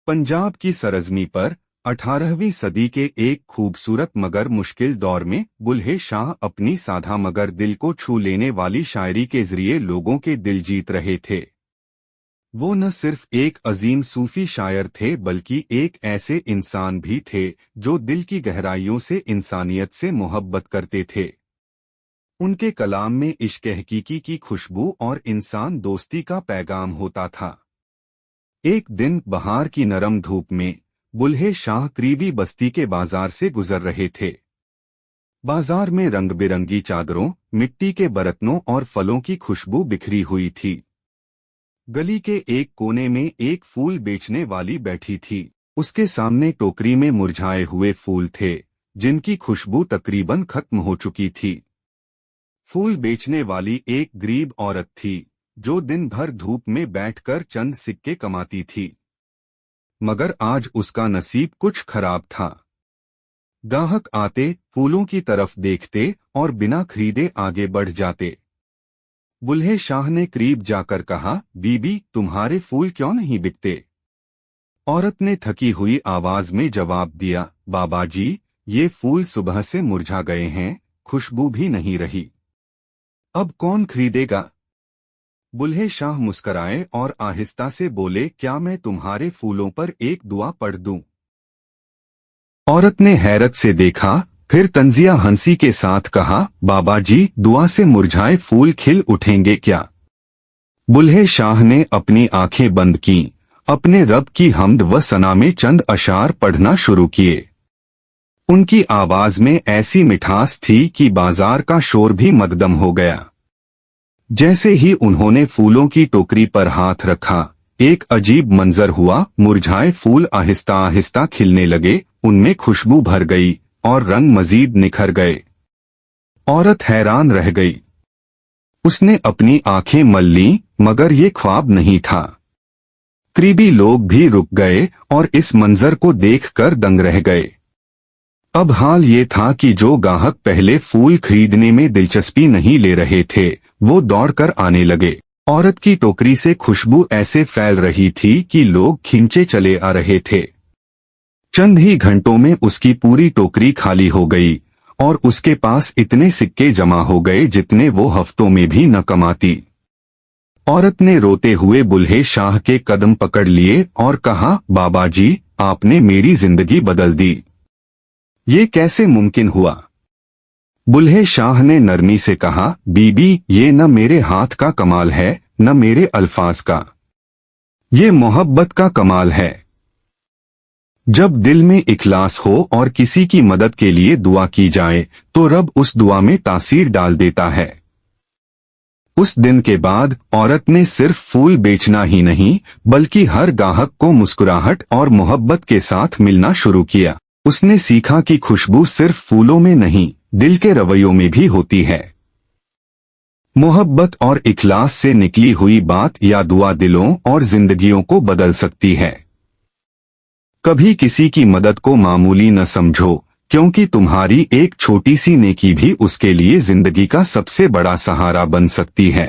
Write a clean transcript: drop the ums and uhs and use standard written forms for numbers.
पंजाब की सरजमी पर 18वीं सदी के एक खूबसूरत मगर मुश्किल दौर में बुल्हे शाह अपनी सादा मगर दिल को छू लेने वाली शायरी के जरिए लोगों के दिल जीत रहे थे। वो न सिर्फ एक अजीम सूफी शायर थे बल्कि एक ऐसे इंसान भी थे जो दिल की गहराइयों से इंसानियत से मोहब्बत करते थे। उनके कलाम में इश्क हकीकी की खुशबू और इंसान दोस्ती का पैगाम होता था। एक दिन बहार की नरम धूप में बुल्हे शाह करीबी बस्ती के बाजार से गुजर रहे थे। बाजार में रंग बिरंगी चादरों, मिट्टी के बर्तनों और फलों की खुशबू बिखरी हुई थी। गली के एक कोने में एक फूल बेचने वाली बैठी थी। उसके सामने टोकरी में मुरझाए हुए फूल थे जिनकी खुशबू तकरीबन खत्म हो चुकी थी। फूल बेचने वाली एक गरीब औरत थी जो दिन भर धूप में बैठकर चंद सिक्के कमाती थी, मगर आज उसका नसीब कुछ खराब था। गाहक आते, फूलों की तरफ देखते और बिना खरीदे आगे बढ़ जाते। बुल्हे शाह ने करीब जाकर कहा, बीबी, तुम्हारे फूल क्यों नहीं बिकते? औरत ने थकी हुई आवाज में जवाब दिया, बाबा जी, ये फूल सुबह से मुरझा गए हैं, खुशबू भी नहीं रही। अब कौन खरीदेगा? बुल्हे शाह मुस्कराए और आहिस्ता से बोले, क्या मैं तुम्हारे फूलों पर एक दुआ पढ़ दूं? औरत ने हैरत से देखा, फिर तंजिया हंसी के साथ कहा, बाबा जी, दुआ से मुरझाए फूल खिल उठेंगे क्या? बुल्हे शाह ने अपनी आंखें बंद की, अपने रब की हम्द व सना में चंद अशार पढ़ना शुरू किए। उनकी आवाज में ऐसी मिठास थी कि बाजार का शोर भी मगदम हो गया। जैसे ही उन्होंने फूलों की टोकरी पर हाथ रखा, एक अजीब मंजर हुआ। मुरझाए फूल आहिस्ता आहिस्ता खिलने लगे, उनमें खुशबू भर गई और रंग मजीद निखर गए। औरत हैरान रह गई। उसने अपनी आंखें मल लीं, मगर ये ख्वाब नहीं था। करीबी लोग भी रुक गए और इस मंजर को देखकर दंग रह गए। अब हाल ये था कि जो गाहक पहले फूल खरीदने में दिलचस्पी नहीं ले रहे थे, वो दौड़कर आने लगे। औरत की टोकरी से खुशबू ऐसे फैल रही थी कि लोग खींचे चले आ रहे थे। चंद ही घंटों में उसकी पूरी टोकरी खाली हो गई और उसके पास इतने सिक्के जमा हो गए जितने वो हफ्तों में भी न कमाती। औरत ने रोते हुए बुल्हे शाह के कदम पकड़ लिए और कहा, बाबा जी, आपने मेरी जिंदगी बदल दी। ये कैसे मुमकिन हुआ? बुल्हे शाह ने नरमी से कहा, बीबी, ये न मेरे हाथ का कमाल है, न मेरे अल्फाज का। ये मोहब्बत का कमाल है। जब दिल में इखलास हो और किसी की मदद के लिए दुआ की जाए, तो रब उस दुआ में तासीर डाल देता है। उस दिन के बाद औरत ने सिर्फ फूल बेचना ही नहीं, बल्कि हर गाहक को मुस्कुराहट और मोहब्बत के साथ मिलना शुरू किया। उसने सीखा कि खुशबू सिर्फ फूलों में नहीं, दिल के रवैयों में भी होती है। मोहब्बत और इखलास से निकली हुई बात या दुआ दिलों और जिंदगियों को बदल सकती है। कभी किसी की मदद को मामूली न समझो, क्योंकि तुम्हारी एक छोटी सी नेकी भी उसके लिए जिंदगी का सबसे बड़ा सहारा बन सकती है।